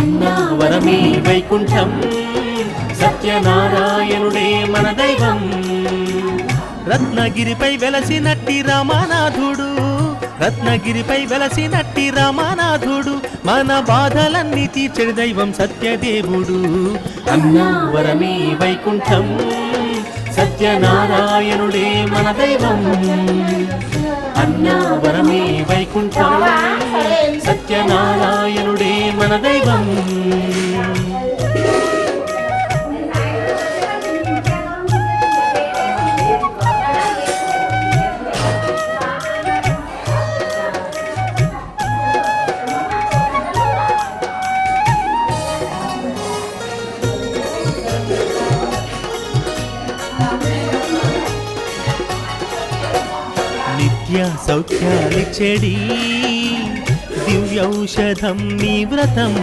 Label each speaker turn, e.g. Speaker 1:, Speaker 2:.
Speaker 1: అన్నావరమే వైకుంఠం సత్యనారాయణుడే మన దైవం. రత్నగిరిపై వెలసినట్టి రామనాథుడు, రత్నగిరిపై వెలసినట్టి రామనాథుడు, మన బాధలన్నీ తీర్చెడి దైవం సత్యదేవుడు. అన్నావరమే వైకుంఠం సత్యనారాయణుడే మన దైవం. అన్నావరమే వైకుంఠం సత్యనారాయణుడే మన దైవం. నిత్య సౌఖ్యాలిచ్చెడి దివ్యౌషధం నీ వ్రతం.